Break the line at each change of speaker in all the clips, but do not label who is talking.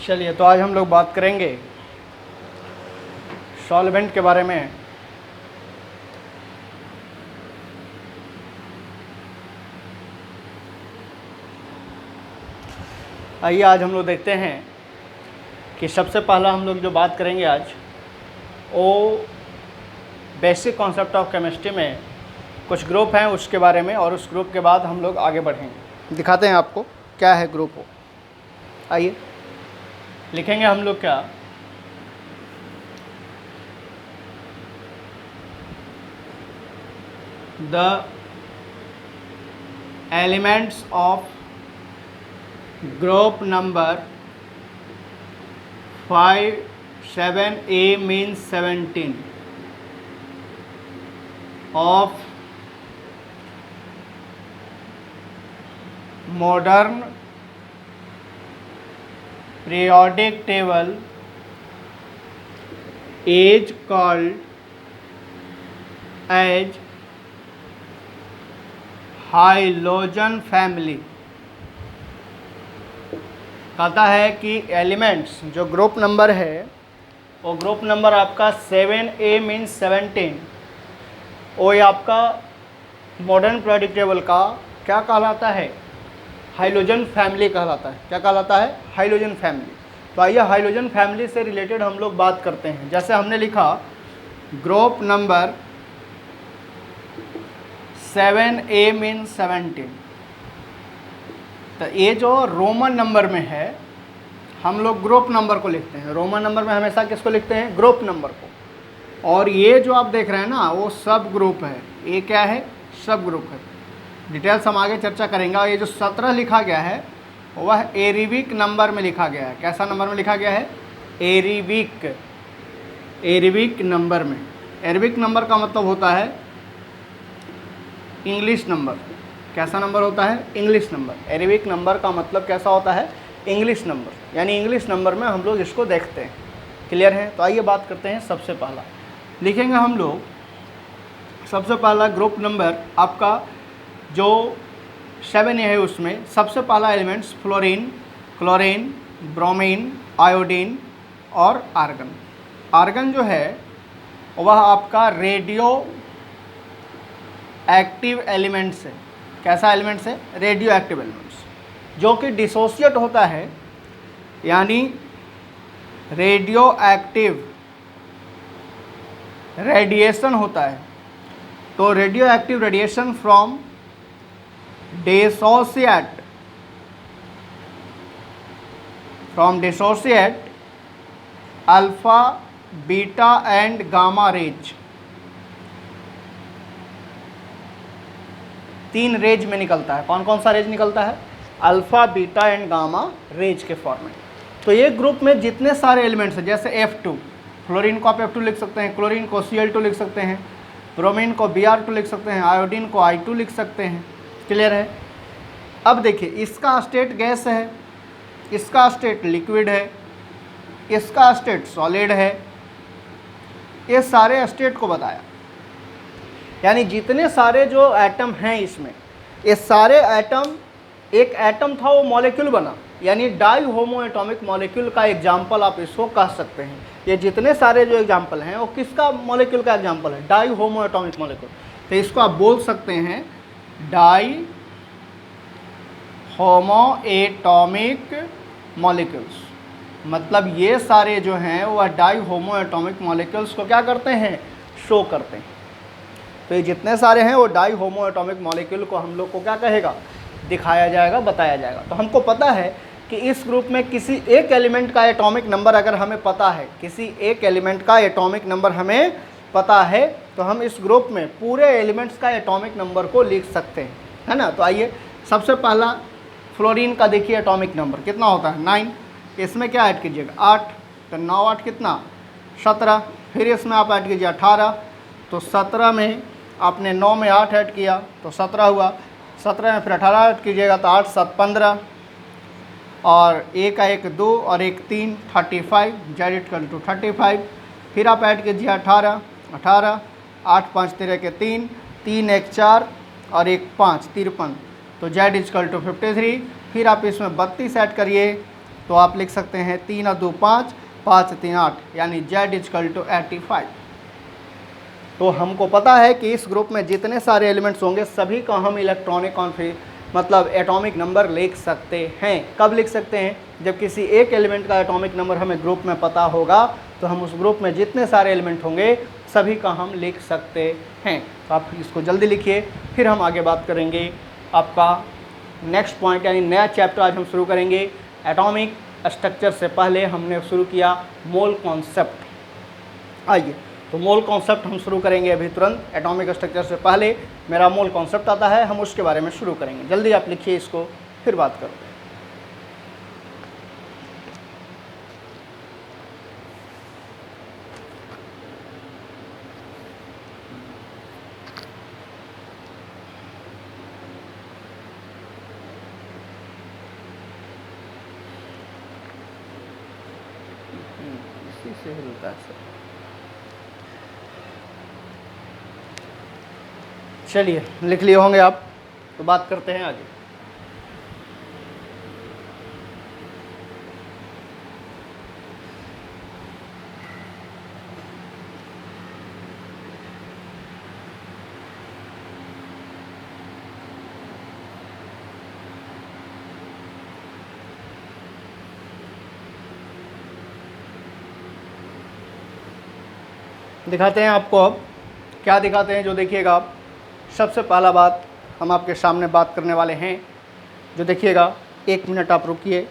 चलिए, तो आज हम लोग बात करेंगे सॉल्वेंट के बारे में। आइए आज हम लोग देखते हैं कि सबसे पहला हम लोग जो बात करेंगे आज वो बेसिक कॉन्सेप्ट ऑफ केमिस्ट्री में कुछ ग्रुप हैं उसके बारे में, और उस ग्रुप के बाद हम लोग आगे बढ़ेंगे। दिखाते हैं आपको क्या है ग्रुप वो। आइए लिखेंगे हम लोग क्या, the elements of group number 5 7 A means 17 of modern periodic table is called as halogen family. कहता है कि एलिमेंट्स जो ग्रुप नंबर है वो ग्रुप नंबर आपका 7A मीन्स 17, वो आपका मॉडर्न पीरियोडिक टेबल का क्या कहलाता है, हाइलोजन फैमिली कहलाता है। क्या कहलाता है, हाइलोजन फैमिली। तो आइए हाइलोजन फैमिली से रिलेटेड हम लोग बात करते हैं। जैसे हमने लिखा ग्रुप नंबर 7A मीन्स 17, तो ये जो रोमन नंबर में है हम लोग ग्रुप नंबर को लिखते हैं। रोमन नंबर में हमेशा किसको लिखते हैं, ग्रुप नंबर को। और ये जो आप देख रहे हैं ना वो सब ग्रुप है। ये क्या है, सब ग्रुप है। डिटेल्स हम आगे चर्चा करेंगे। और ये जो 17 लिखा गया है वह एरिबिक नंबर में लिखा गया है। कैसा नंबर में लिखा गया है, एरिबिक नंबर में। एरिबिक नंबर का मतलब होता है इंग्लिश नंबर। कैसा नंबर होता है, इंग्लिश नंबर। एरेबिक नंबर का मतलब कैसा होता है, इंग्लिश नंबर। यानी इंग्लिश नंबर में हम लोग इसको देखते हैं। क्लियर है। तो आइए बात करते हैं। सबसे पहला लिखेंगे हम लोग, सबसे पहला ग्रुप नंबर आपका जो 7 है उसमें सबसे पहला elements fluorine, chlorine, bromine, iodine और आर्गन। आर्गन जो है वह आपका रेडियो एक्टिव एलिमेंट्स है। कैसा एलिमेंट्स है, रेडियो एक्टिव एलिमेंट्स, जो कि डिसोसिएट होता है, यानी रेडियो एक्टिव रेडिएशन होता है। तो radioactive radiation from dissociate alpha, beta and gamma rays. 3 rays में निकलता है। कौन कौन सा रेज निकलता है, alpha, beta and gamma rays के फॉर्म में। तो ये ग्रुप में जितने सारे एलिमेंट्स हैं, जैसे F2, फ्लोरीन को आप F2 लिख सकते हैं, क्लोरीन को Cl2 लिख सकते हैं, ब्रोमीन को Br2 लिख सकते हैं, आयोडीन को I2 लिख सकते हैं। क्लियर है। अब देखिए, इसका स्टेट गैस है, इसका स्टेट लिक्विड है, इसका स्टेट सॉलिड है। ये सारे स्टेट को बताया। यानी जितने सारे जो एटम हैं इसमें, ये सारे एटम, एक एटम था वो मॉलिक्यूल बना, यानी डाई होमो एटॉमिक मॉलिक्यूल का एग्जाम्पल आप इसको कह सकते हैं। ये जितने सारे जो एग्जाम्पल हैं वो किसका मॉलिक्यूल का एग्जाम्पल है, डाई होमो एटॉमिक मॉलिक्यूल। तो इसको आप बोल सकते हैं डाई होमो एटॉमिक मॉलिक्यूल्स। मतलब ये सारे जो हैं वह डाई होमो एटॉमिक मॉलिक्यूल्स को क्या करते हैं, शो करते हैं। तो ये जितने सारे हैं वो डाई होमो एटॉमिक मॉलिक्यूल को हम लोग को क्या कहेगा, दिखाया जाएगा, बताया जाएगा। तो हमको पता है कि इस ग्रुप में किसी एक एलिमेंट का एटॉमिक नंबर अगर हमें पता है, किसी एक एलिमेंट का एटॉमिक नंबर हमें पता है, तो हम इस ग्रुप में पूरे एलिमेंट्स का एटॉमिक नंबर को लिख सकते हैं, है ना। तो आइए सबसे पहला फ्लोरीन का देखिए एटॉमिक नंबर कितना होता है, 9। इसमें क्या ऐड कीजिएगा, 8। तो 9 8 कितना, 17। फिर इसमें आप ऐड कीजिए 18। तो 17 में आपने 9 में 8 ऐड किया तो 17 हुआ। 17 में फिर 18 ऐड कीजिएगा तो 8 7 15, और एक का 1 2 और 1 3, 35, Z=35। फिर आप ऐड कीजिए 18, 8 5 13 के 3, 3 1 4 और 1 5, 53। तो Z=53। फिर आप इसमें 32 ऐड करिए तो आप लिख सकते हैं 3 और 2 5, 5 से 3 8, यानी Z = 85। तो हमको पता है कि इस ग्रुप में जितने सारे एलिमेंट्स होंगे सभी का हम इलेक्ट्रॉनिक मतलब एटॉमिक नंबर लिख सकते हैं। कब लिख सकते हैं? जब किसी एक एलिमेंट का एटॉमिक नंबर हमें ग्रुप में पता होगा तो हम उस ग्रुप में जितने सारे एलिमेंट होंगे सभी का हम लिख सकते हैं। तो आप इसको जल्दी लिखिए, फिर हम आगे बात करेंगे। आपका नेक्स्ट पॉइंट यानी नया चैप्टर आज हम शुरू करेंगे। एटॉमिक स्ट्रक्चर से पहले हमने शुरू किया मोल कॉन्सेप्ट। आइए तो मोल कॉन्सेप्ट हम शुरू करेंगे अभी तुरंत। एटॉमिक स्ट्रक्चर से पहले मेरा मोल कॉन्सेप्ट आता है, हम उसके बारे में शुरू करेंगे। जल्दी आप लिखिए इसको, फिर बात करो। इसी से हिलता है सर। चलिए लिख लिए होंगे आप, तो बात करते हैं आगे। दिखाते हैं आपको। अब क्या दिखाते हैं जो देखिएगा आप। सबसे पहला बात हम आपके सामने बात करने वाले हैं, जो देखिएगा। 1 मिनट आप रुकिए।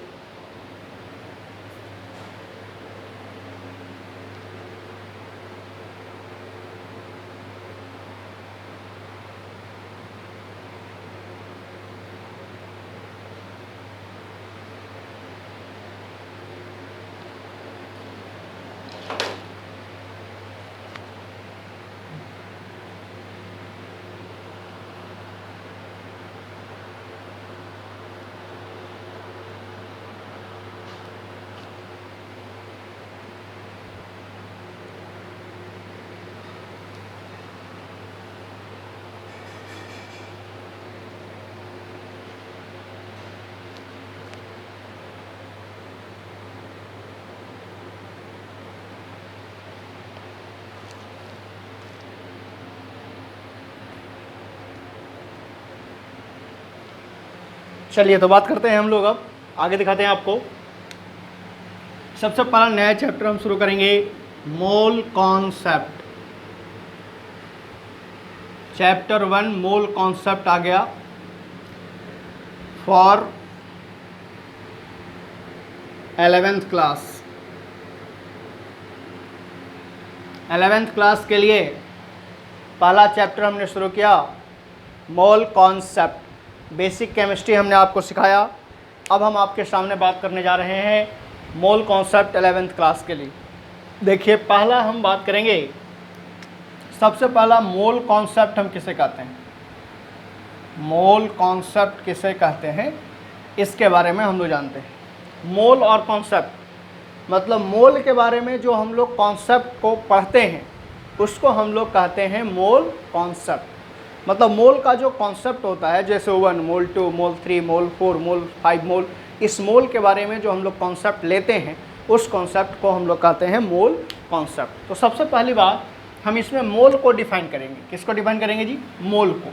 चलिए तो बात करते हैं हम लोग। अब आगे दिखाते हैं आपको। सबसे पहला नया चैप्टर हम शुरू करेंगे, mole concept. Chapter 1 mole concept आ गया for 11th class. 11th class के लिए पहला चैप्टर हमने शुरू किया, मोल कॉन्सेप्ट। बेसिक केमिस्ट्री हमने आपको सिखाया। अब हम आपके सामने बात करने जा रहे हैं मोल कॉन्सेप्ट 11th क्लास के लिए। देखिए पहला हम बात करेंगे, सबसे पहला मोल कॉन्सेप्ट हम किसे कहते हैं? मोल कॉन्सेप्ट किसे कहते हैं इसके बारे में हम लोग जानते हैं। मोल और कॉन्सेप्ट मतलब मोल के बारे में जो हम लोग कॉन्सेप्ट को पढ़ते हैं उसको हम लोग कहते हैं मोल कॉन्सेप्ट। मतलब मोल का जो कॉन्सेप्ट होता है, जैसे 1 मोल, 2 मोल, 3 मोल, 4 मोल, 5 मोल, इस मोल के बारे में जो हम लोग कॉन्सेप्ट लेते हैं उस कॉन्सेप्ट को हम लोग कहते हैं मोल कॉन्सेप्ट। तो सबसे पहली बात हम इसमें मोल को डिफाइन करेंगे। किसको डिफाइन करेंगे जी? मोल को।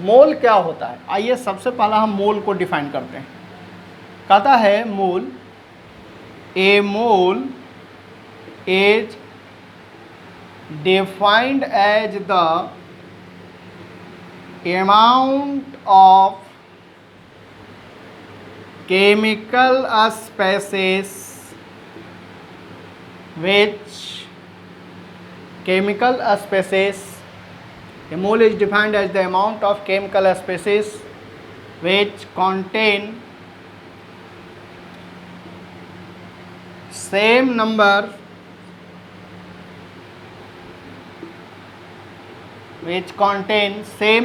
मोल क्या होता है? आइए सबसे पहला हम मोल को डिफाइन करते हैं। कहता है mole, a mole is defined as the amount of chemical species which a mole is defined as the amount of chemical species which contain same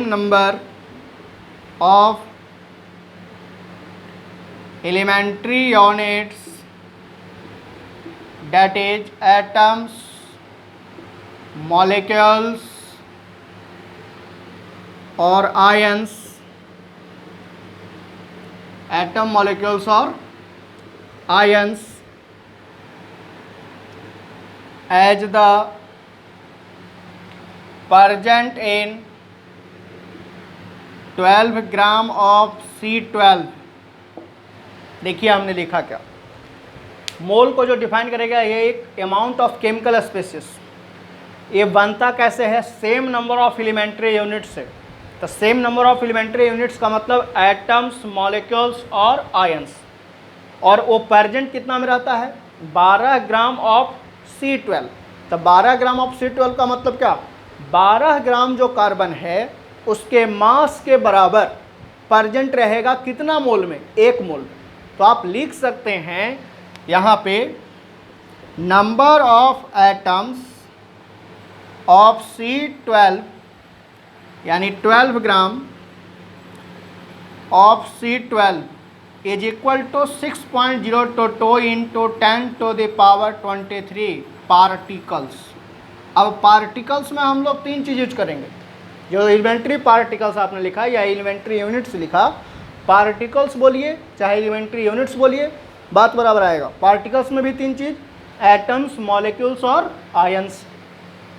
number of elementary units, that is atoms, molecules or ions, atom, molecules or ions as the present in 12 gram of C12। देखिए हमने लिखा क्या, मोल को जो define करेगा ये एक amount of chemical spaces. ये बनता कैसे है, same number of elementary units से। तो same number of elementary units का मतलब एटम्स, मॉलिक्यूल्स और आयंस। और वो प्रेजेंट कितना में रहता है, 12 ग्राम ऑफ C12। तो 12 ग्राम ऑफ C12 का मतलब क्या, 12 ग्राम जो कार्बन है उसके मास के बराबर प्रेजेंट रहेगा कितना मोल में, 1 मोल में। तो आप लिख सकते हैं यहाँ पे number of atoms of C12 यानी 12 gram of C12 is equal to 6.022 into 10⁻23 particles. अब पार्टिकल्स में हम लोग 3 चीज़ यूज करेंगे। जो एलिमेंट्री पार्टिकल्स आपने लिखा या एलिमेंट्री यूनिट्स लिखा, पार्टिकल्स बोलिए चाहे एलिमेंट्री यूनिट्स बोलिए, बात बराबर आएगा। पार्टिकल्स में भी 3 चीज़, एटम्स, मॉलिक्यूल्स और आयंस।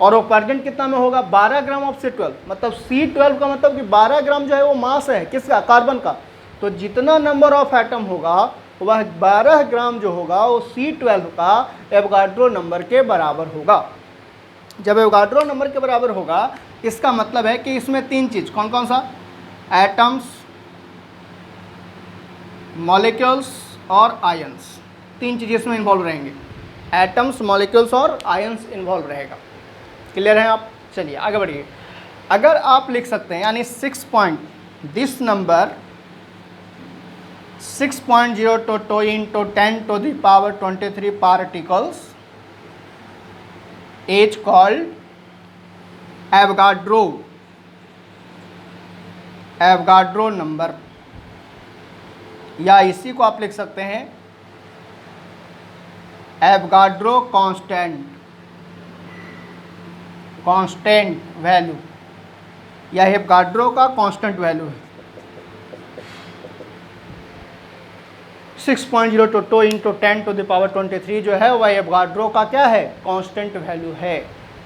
और वो प्रेजेंट कितना में होगा, 12 ग्राम ऑफ C12। मतलब C12 का मतलब कि 12 ग्राम जो है वो मास है किसका, कार्बन का। तो जितना नंबर ऑफ एटम होगा वह 12 ग्राम जो होगा वो C12 का एवोगाड्रो नंबर के बराबर होगा। जब एवोगाड्रो नंबर के बराबर होगा इसका मतलब है कि इसमें 3 चीज़, कौन कौन सा, एटम्स, मॉलिक्यूल्स और आयंस, 3 चीज़ें इसमें इन्वॉल्व रहेंगे। एटम्स, मॉलिक्यूल्स और आयंस इन्वॉल्व रहेगा। क्लियर है आप, चलिए आगे बढ़िए। अगर आप लिख सकते हैं यानी this number 6.022 into 10⁻23 particles is called Avogadro number, या इसी को आप लिख सकते हैं एवोगाड्रो कांस्टेंट वैल्यू, या एवोगाड्रो का कांस्टेंट वैल्यू है। 6.022 इंटू 10⁻23 जो है वह एवोगाड्रो का क्या है, कांस्टेंट वैल्यू है।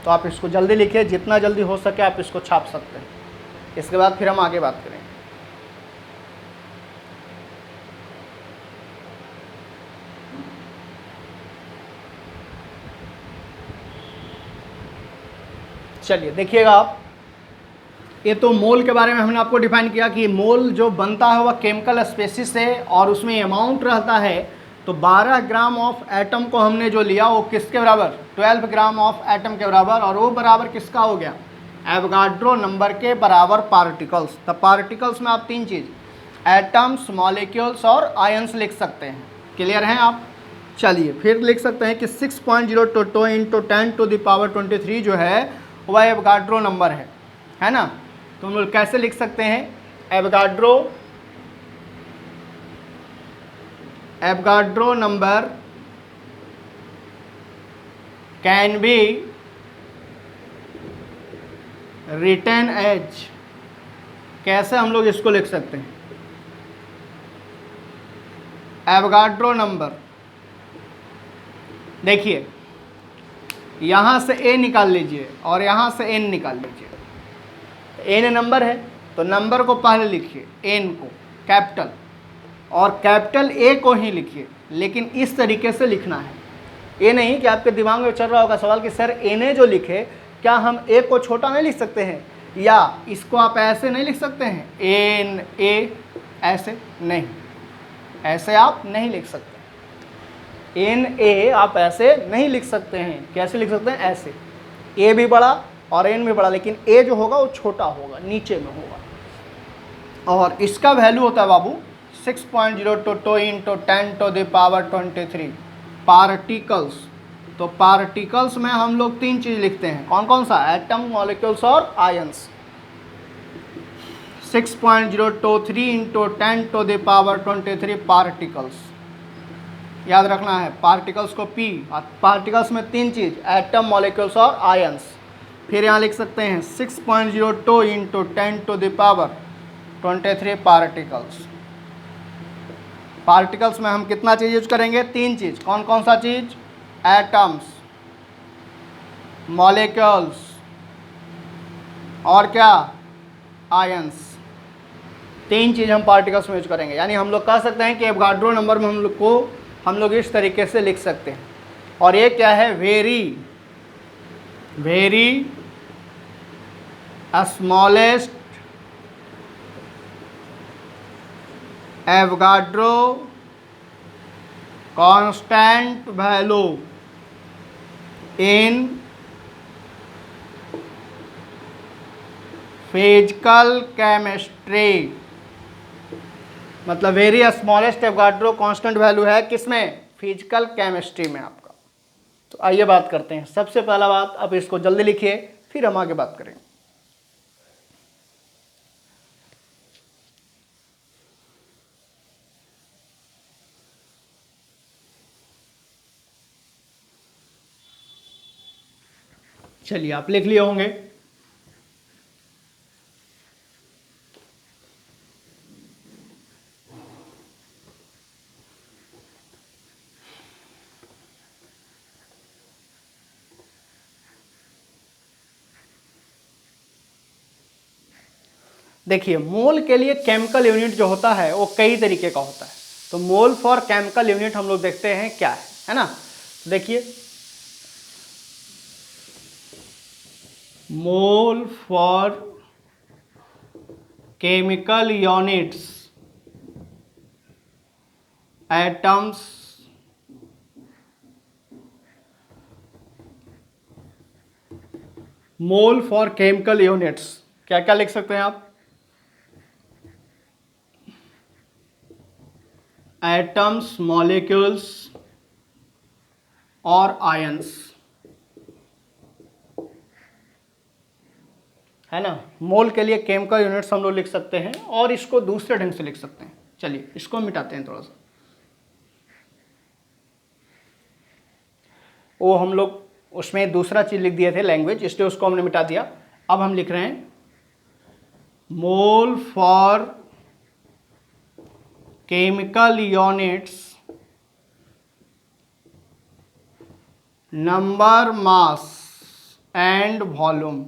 तो आप इसको जल्दी लिखिए, जितना जल्दी हो सके आप इसको छाप सकते हैं। इसके बाद फिर हम आगे बात करेंगे। चलिए देखिएगा आप, ये तो मोल के बारे में हमने आपको डिफाइन किया कि मोल जो बनता है वह केमिकल स्पेसिस से और उसमें अमाउंट रहता है। तो 12 ग्राम ऑफ एटम को हमने जो लिया वो किसके बराबर, 12 ग्राम ऑफ एटम के बराबर, और वो बराबर किसका हो गया, एवोगाड्रो नंबर के बराबर पार्टिकल्स। तो पार्टिकल्स में आप 3 चीज़, एटम्स, मॉलिक्यूल्स और आयंस लिख सकते हैं। क्लियर हैं आप, चलिए फिर लिख सकते हैं कि 6.022 इंटू 10⁻23 जो है वह एवोगाड्रो नंबर है ना। तो हम लोग कैसे लिख सकते हैं, Avogadro number can be written as, कैसे हम लोग इसको लिख सकते हैं, एवोगाड्रो नंबर, देखिए यहाँ से A निकाल लीजिए और यहाँ से N निकाल लीजिए। N नंबर है तो नंबर को पहले लिखिए, N को कैपिटल, और कैपिटल A को ही लिखिए, लेकिन इस तरीके से लिखना है। ये नहीं कि आपके दिमाग में चल रहा होगा सवाल कि सर N जो लिखे, क्या हम A को छोटा नहीं लिख सकते हैं, या इसको आप ऐसे नहीं लिख सकते हैं, NA, ऐसे नहीं, ऐसे आप नहीं लिख सकते। NA आप ऐसे नहीं लिख सकते हैं। कैसे लिख सकते हैं, ऐसे, A भी बड़ा और N भी बड़ा, लेकिन A जो होगा वो छोटा होगा, नीचे में होगा। और इसका वैल्यू होता है बाबू 6.022 इंटू 10⁻23 पार्टिकल्स। तो पार्टिकल्स में हम लोग 3 चीज़ लिखते हैं, कौन कौन सा, एटम, मॉलिक्यूल्स और आयंस। 6.023 इंटू 10⁻23 पार्टिकल्स, याद रखना है पार्टिकल्स को P। पार्टिकल्स में 3 चीज़, एटम, मॉलिक्यूल्स और आयंस। फिर यहाँ लिख सकते हैं 6.02 इंटू 10⁻23 पार्टिकल्स। पार्टिकल्स में हम कितना चीज़ यूज करेंगे? 3 चीज़। कौन कौन सा चीज़? एटम्स, मॉलिक्यूल्स और क्या? आयंस। 3 चीज़ हम पार्टिकल्स में यूज करेंगे। यानी हम लोग कह सकते हैं कि एवोगाड्रो नंबर में हम लोग इस तरीके से लिख सकते हैं। और ये क्या है? Very smallest Avogadro constant value in physical chemistry. मतलब very smallest Avogadro constant value है किसमें? फिजिकल केमिस्ट्री में आपका। तो आइए बात करते हैं। सबसे पहला बात, अब इसको जल्दी लिखिए, फिर हम आगे बात करेंगे। चलिए, आप लिख लिए होंगे। देखिए, मोल के लिए केमिकल यूनिट जो होता है वो कई तरीके का होता है। तो मोल फॉर केमिकल यूनिट हम लोग देखते हैं क्या है ना। देखिए, mole for chemical units atoms mole for chemical units क्या क्या लिख सकते हैं आप? एटम्स, मॉलिक्यूल्स और आयंस, है ना। मोल के लिए केमिकल यूनिट्स हम लोग लिख सकते हैं और इसको दूसरे ढंग से लिख सकते हैं। चलिए, इसको मिटाते हैं थोड़ा सा। वो हम लोग उसमें दूसरा चीज लिख दिए थे, लैंग्वेज, इसलिए उसको हमने मिटा दिया। अब हम लिख रहे हैं mole for chemical units number, mass and volume.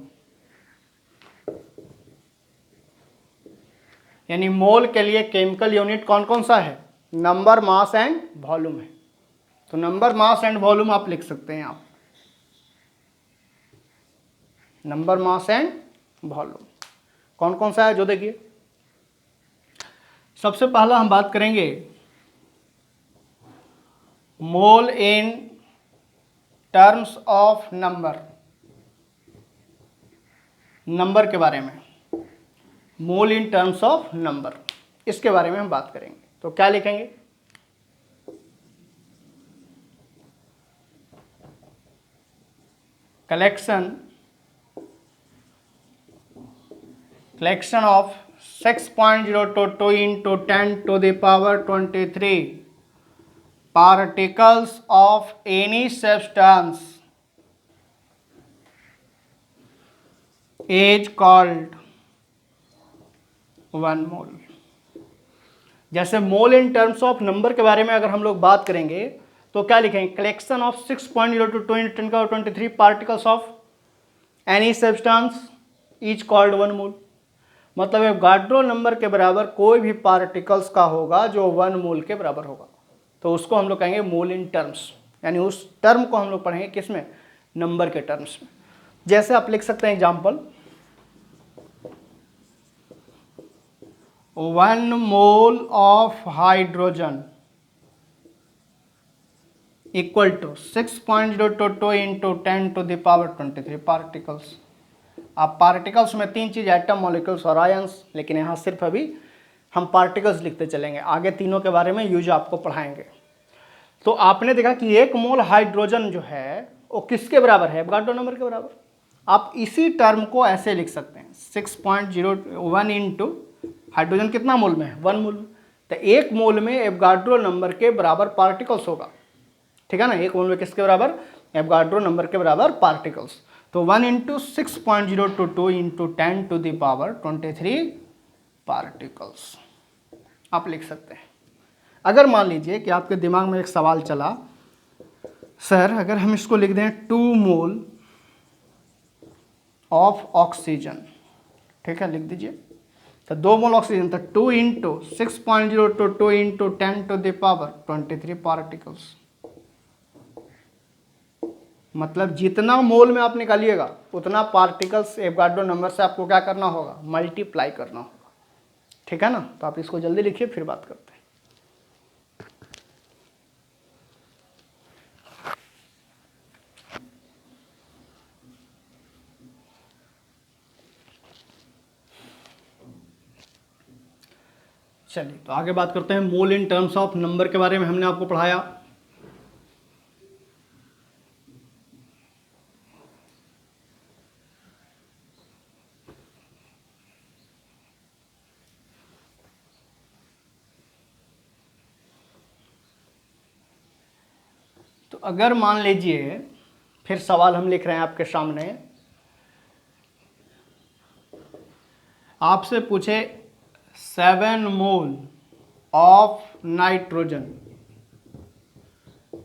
यानी मोल के लिए केमिकल यूनिट कौन कौन सा है? नंबर, मास एंड वॉल्यूम है। तो नंबर, मास एंड वॉल्यूम आप लिख सकते हैं। आप नंबर, मास एंड वॉल्यूम कौन कौन सा है जो देखिए। सबसे पहला हम बात करेंगे mole in terms of number, number के बारे में। Mole in terms of number, इसके बारे में हम बात करेंगे। तो क्या लिखेंगे? collection of 6.022 into 10 to the power 23 particles of any substance is called 1 मोल। जैसे मोल इन टर्म्स ऑफ नंबर के बारे में अगर हम लोग बात करेंगे तो क्या लिखेंगे? कलेक्शन ऑफ 6.022 into 10 का 23 particles of any substance is called 1 मोल। मतलब एवोगाड्रो नंबर के बराबर कोई भी पार्टिकल्स का होगा जो 1 मोल के बराबर होगा, तो उसको हम लोग कहेंगे मोल इन टर्म्स। यानी उस टर्म को हम लोग पढ़ेंगे किसमें? नंबर के टर्म्स में। जैसे आप लिख सकते हैं example, 1 mole of hydrogen equal to 6.022 into 10 to the power 23 particles. आप पार्टिकल्स में 3 चीज, एटम, मॉलिक्यूल्स और आयंस, लेकिन यहाँ सिर्फ अभी हम पार्टिकल्स लिखते चलेंगे, आगे तीनों के बारे में यूज आपको पढ़ाएंगे। तो आपने देखा कि 1 मोल हाइड्रोजन जो है वो किसके बराबर है? एवोगाड्रो नंबर के बराबर। आप इसी टर्म को ऐसे लिख सकते हैं, 6.01 इंटू हाइड्रोजन कितना मोल में है? 1 मोल में। तो 1 मोल में एवोगाड्रो नंबर के बराबर पार्टिकल्स होगा, ठीक है ना। 1 मोल में किसके बराबर? एवोगाड्रो नंबर के बराबर पार्टिकल्स। तो 1 into 6.022 into 10 to the power 23 particles आप लिख सकते हैं। अगर मान लीजिए कि आपके दिमाग में एक सवाल चला, सर अगर हम इसको लिख दें 2 मोल ऑफ ऑक्सीजन, ठीक है लिख दीजिए, तो 2 मोल ऑक्सीजन, तो 2 इंटू 6.0 टू 2 इंटू 10⁻23 पार्टिकल्स। मतलब जितना मोल में आप निकालिएगा उतना पार्टिकल्स एवोगाड्रो नंबर से आपको क्या करना होगा, मल्टीप्लाई करना होगा, ठीक है ना। तो आप इसको जल्दी लिखिए, फिर बात करते हैं। चलिए तो आगे बात करते हैं मोल इन टर्म्स ऑफ नंबर के बारे में हमने आपको पढ़ाया। तो अगर मान लीजिए, फिर सवाल हम लिख रहे हैं आपके सामने, आपसे पूछे 7 mole of nitrogen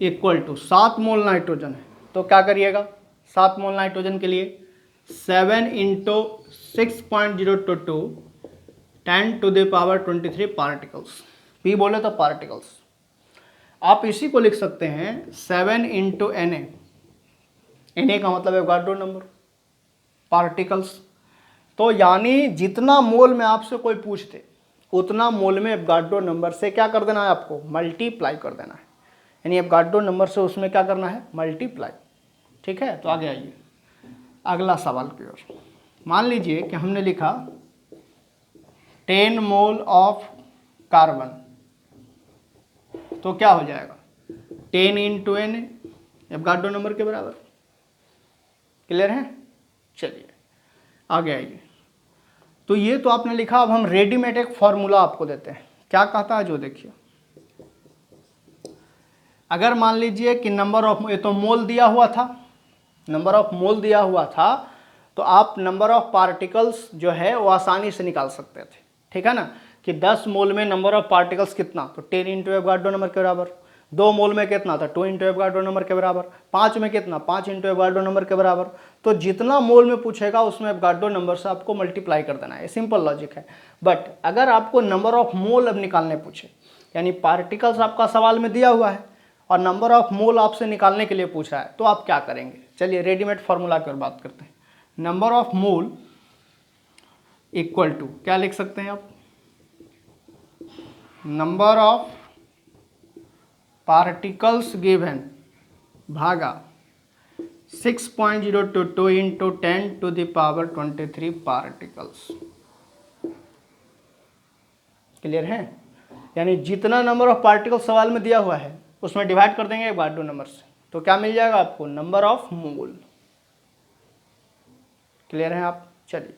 equal to 7 mole nitrogen है, तो क्या करिएगा, 7 मोल नाइट्रोजन के लिए 7 इंटू 6.022 10⁻23 पार्टिकल्स, पी बोले तो पार्टिकल्स। आप इसी को लिख सकते हैं 7 इंटू Na, Na का मतलब एवोगाड्रो नंबर, पार्टिकल्स। तो यानी जितना मोल में आपसे कोई पूछते उतना मोल में एवोगाड्रो नंबर से क्या कर देना है, आपको मल्टीप्लाई कर देना है, यानी एवोगाड्रो नंबर से उसमें क्या करना है, मल्टीप्लाई, ठीक है। तो आगे आइए अगला सवाल की ओर। मान लीजिए कि हमने लिखा 10 मोल ऑफ कार्बन, तो क्या हो जाएगा 10 इंटू Na, एवोगाड्रो नंबर के बराबर। क्लियर है। चलिए आगे आइए। तो ये तो आपने लिखा, अब हम रेडीमेड एक फॉर्मूला आपको देते हैं, क्या कहता है जो देखिए। अगर मान लीजिए कि नंबर ऑफ, ये तो मोल दिया हुआ था, नंबर ऑफ मोल दिया हुआ था, तो आप नंबर ऑफ पार्टिकल्स जो है वो आसानी से निकाल सकते थे, ठीक है ना, कि 10 मोल में नंबर ऑफ पार्टिकल्स कितना, तो 10 इंटू एवोगाड्रो नंबर के बराबर। 2 मोल में कितना था, 2 इंटू एवोगाड्रो नंबर के बराबर। 5 में कितना, 5 इंटू एवोगाड्रो नंबर के बराबर। तो जितना मोल में पूछेगा उसमें एवोगाड्रो नंबर से आपको मल्टीप्लाई कर देना है, सिंपल लॉजिक है। बट अगर आपको नंबर ऑफ मोल अब निकालने पूछे, यानी पार्टिकल्स आपका सवाल में दिया हुआ है और नंबर ऑफ मोल आपसे निकालने के लिए पूछ रहा है, तो आप क्या करेंगे। चलिए रेडीमेड फार्मूला की ओर बात करते हैं। Number of mole equal to क्या लिख सकते हैं आप, नंबर ऑफ पार्टिकल्स गिवन भागा 6.022 इंटू 10⁻23 पार्टिकल्स। क्लियर है। यानी जितना नंबर ऑफ पार्टिकल सवाल में दिया हुआ है उसमें डिवाइड कर देंगे एवोगाड्रो नंबर से, तो क्या मिल जाएगा आपको, नंबर ऑफ मोल। क्लियर है आप। चलिए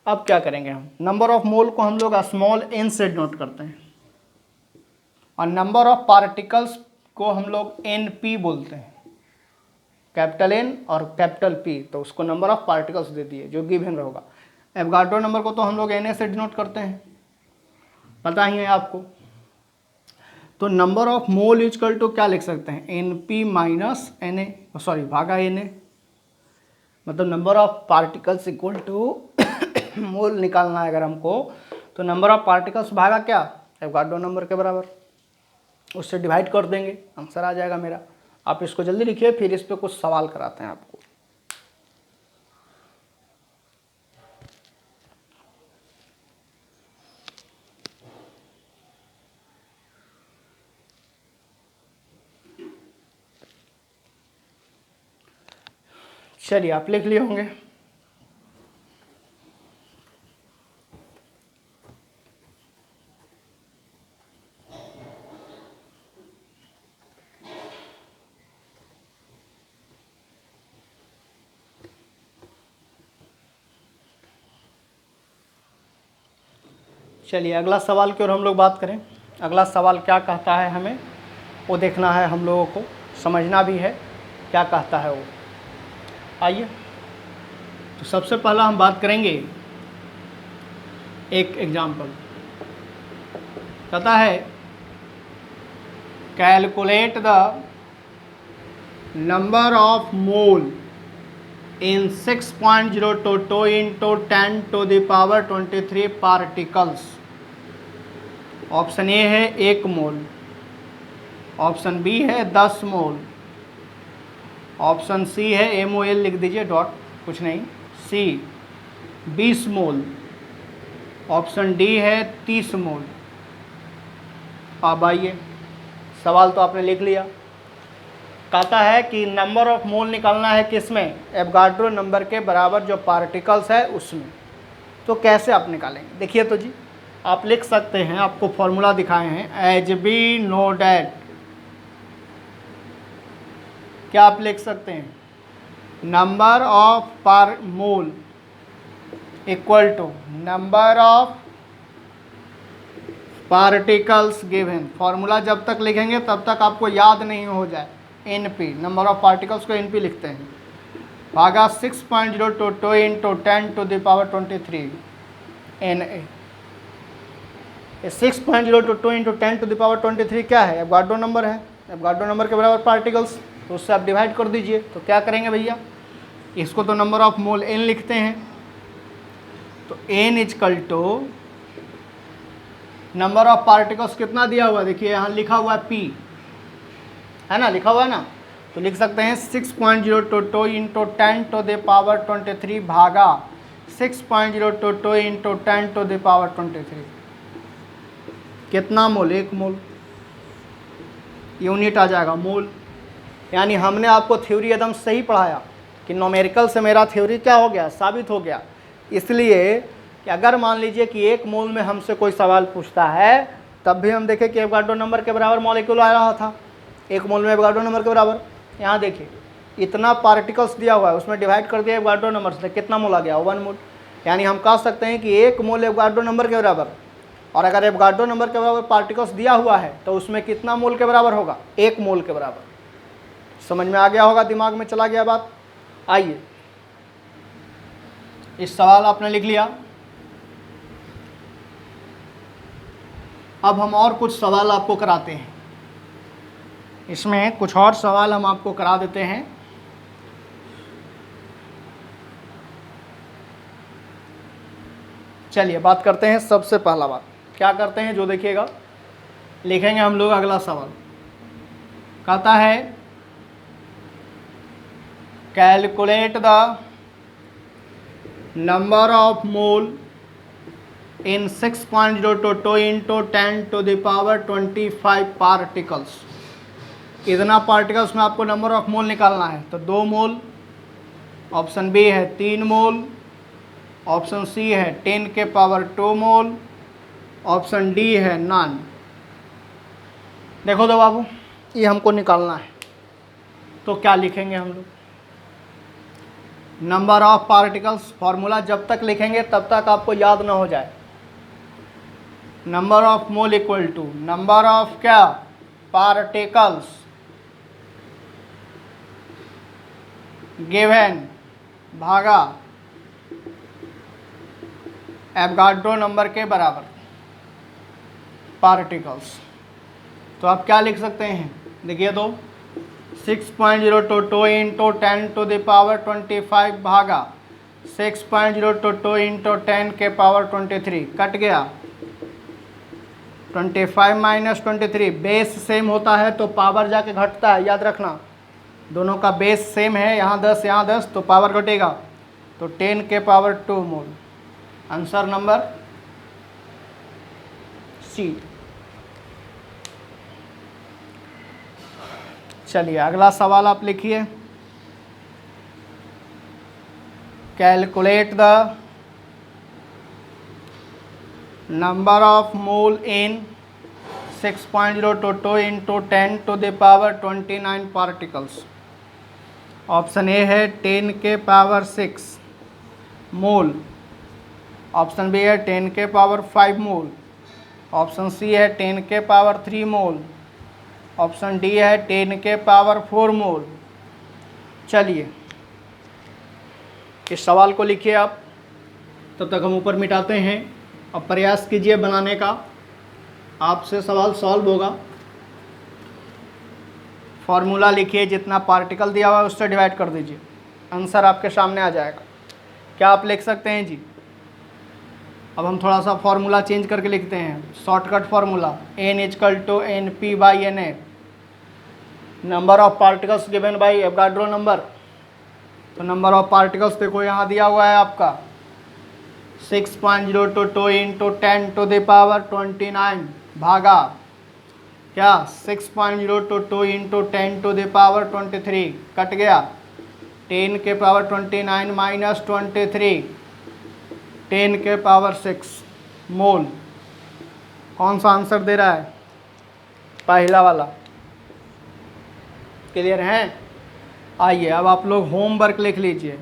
अब क्या करेंगे हम, नंबर ऑफ मोल को हम लोग स्मॉल n से डिनोट करते हैं और नंबर ऑफ पार्टिकल्स को हम लोग NP बोलते हैं, कैपिटल N और कैपिटल P, तो उसको नंबर ऑफ पार्टिकल्स दे दिए जो गिवन होगा। एवोगाड्रो नंबर को तो हम लोग Na से डिनोट करते हैं, पता ही है आपको। तो number of mole equal to क्या लिख सकते हैं, NP माइनस Na, सॉरी भागा Na, मतलब number of particles equal to mole निकालना है अगर हमको, तो नंबर ऑफ पार्टिकल्स भागा क्या, एवोगाड्रो नंबर के बराबर, उससे डिवाइड कर देंगे, आंसर आ जाएगा मेरा। आप इसको जल्दी लिखिए, फिर इस पे कुछ सवाल कराते हैं आपको। चलिए आप लिख लिए होंगे। चलिए अगला सवाल की ओर हम लोग बात करें। अगला सवाल क्या कहता है, हमें वो देखना है, हम लोगों को समझना भी है क्या कहता है वो। आइए तो सबसे पहला हम बात करेंगे एक एग्जाम्पल। कहता है calculate the number of mole in 6.022 into 10 to the power 23 particles. Option A है 1 मोल, ऑप्शन बी है 10 मोल, ऑप्शन सी है MOL लिख दीजिए डॉट कुछ नहीं, सी 20 मोल, ऑप्शन डी है 30 मोल। अब आइए, सवाल तो आपने लिख लिया। कहता है कि नंबर ऑफ मोल निकालना है किसमें, एवोगाड्रो नंबर के बराबर जो पार्टिकल्स है उसमें। तो कैसे आप निकालेंगे, देखिए तो जी, आप लिख सकते हैं, आपको फॉर्मूला दिखाए हैं, एज बी नो डैट। क्या आप लिख सकते हैं, नंबर ऑफ पर mole equal to number of particles given. Formula जब तक लिखेंगे तब तक आपको याद नहीं हो जाए, NP, नंबर ऑफ पार्टिकल्स को NP लिखते हैं, भागा 6.022 into 10 to the power 23 Na। 6.022 into 10 to the power 23 क्या है, एवोगाड्रो नंबर है, एवोगाड्रो नंबर के बराबर पार्टिकल्स, तो उससे आप डिवाइड कर दीजिए। तो क्या करेंगे भैया, इसको तो नंबर ऑफ मोल N लिखते हैं, तो N is equal to number of particles कितना दिया हुआ है, देखिए यहाँ लिखा हुआ है P, है ना, लिखा हुआ है ना, तो लिख सकते हैं 6.022 इंटू 10 to the power 23 भागा 6.022 इंटू 10 to the power 23। कितना मोल, 1 मोल, यूनिट आ जाएगा मोल। यानी हमने आपको थ्योरी एकदम सही पढ़ाया कि न्यूमेरिकल से मेरा थ्योरी क्या हो गया, साबित हो गया। इसलिए कि अगर मान लीजिए कि 1 मोल में हमसे कोई सवाल पूछता है, तब भी हम देखें कि एवोगाड्रो नंबर के बराबर मॉलिक्यूल आ रहा था, 1 मोल में एवोगाड्रो नंबर के बराबर। यहाँ देखिए इतना पार्टिकल्स दिया हुआ है, उसमें डिवाइड कर दिया एवोगाड्रो नंबर से, कितना मोल आ गया, 1 मोल। यानी हम कह सकते हैं कि 1 मोल एवोगाड्रो नंबर के बराबर, और अगर एवोगाड्रो नंबर के बराबर पार्टिकल्स दिया हुआ है तो उसमें कितना मोल के बराबर होगा, 1 मोल के बराबर। समझ में आ गया होगा, दिमाग में चला गया बात। आइए, इस सवाल आपने लिख लिया। अब हम और कुछ सवाल आपको कराते हैं, इसमें कुछ और सवाल हम आपको करा देते हैं। चलिए बात करते हैं, सबसे पहला बात क्या करते हैं, जो देखिएगा लिखेंगे हम लोग अगला सवाल। कहता है calculate the number of mole in 6.022 into 10 to the power 25 particles. इतना पार्टिकल्स में आपको नंबर ऑफ मोल निकालना है, तो 2 मोल, ऑप्शन बी है 3 मोल, ऑप्शन सी है 10 के पावर 2 मोल, ऑप्शन डी है नॉन। देखो तो बाबू, ये हमको निकालना है, तो क्या लिखेंगे हम लोग, नंबर ऑफ पार्टिकल्स। फॉर्मूला जब तक लिखेंगे तब तक आपको याद ना हो जाए। Number of mole equal to number of क्या, पार्टिकल्स गिवन भागा एवोगाड्रो नंबर के बराबर पार्टिकल्स। तो आप क्या लिख सकते हैं, देखिए तो 6.022 इंटू 10 to the power 25 भागा 6.022 इंटू 10 के पावर 23, कट गया 25 माइनस 23, बेस सेम होता है तो पावर जाके घटता है, याद रखना, दोनों का बेस सेम है, यहाँ 10 यहाँ 10, तो पावर घटेगा, तो 10 के power 2 mole. Answer number C. चलिए अगला सवाल आप लिखिए, calculate the number of mole in 6.022 into 10 to the power 29 particles. Option A है 10 के पावर 6 मोल, ऑप्शन बी है 10 के पावर 5 मोल, ऑप्शन सी है 10 के पावर 3 मोल, ऑप्शन डी है 10 के पावर 4 मोल। चलिए इस सवाल को लिखिए आप, तब तक हम ऊपर मिटाते हैं। अब प्रयास कीजिए बनाने का, आपसे सवाल सॉल्व होगा। फॉर्मूला लिखिए, जितना पार्टिकल दिया हुआ है उससे डिवाइड कर दीजिए, आंसर आपके सामने आ जाएगा। क्या आप लिख सकते हैं जी? अब हम थोड़ा सा फॉर्मूला चेंज करके लिखते हैं, shortcut formula n = np/na, number of particles given by Avogadro number. तो नंबर ऑफ पार्टिकल्स देखो यहाँ दिया हुआ है आपका 6.022 × 10⁻29 भागा क्या 6.022 × 10⁻23 कट गया 10⁻29 - 23 10⁻6 मोल। कौन सा आंसर दे रहा है? पहला वाला। क्लियर है? आइए अब आप लोग होमवर्क लिख लीजिए।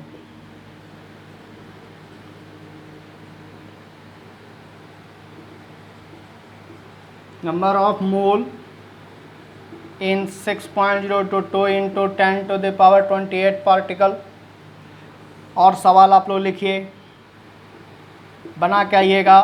Number of mole in 6.022 × 10⁻28 particle. और सवाल आप लोग लिखिए, बना के आइएगा।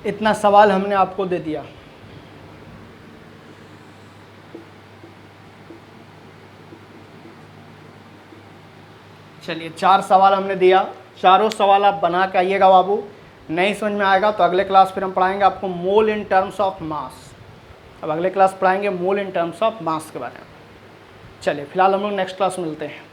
इतना सवाल हमने आपको दे दिया। चलिए 4 सवाल हमने दिया, चारों सवाल आप बना के आइएगा बाबू। नहीं समझ में आएगा तो अगले क्लास फिर हम पढ़ाएंगे आपको मोल इन टर्म्स ऑफ मास। अब अगले क्लास पढ़ाएंगे मोल इन टर्म्स ऑफ मास के बारे में। चलिए फिलहाल हम लोग नेक्स्ट क्लास मिलते हैं।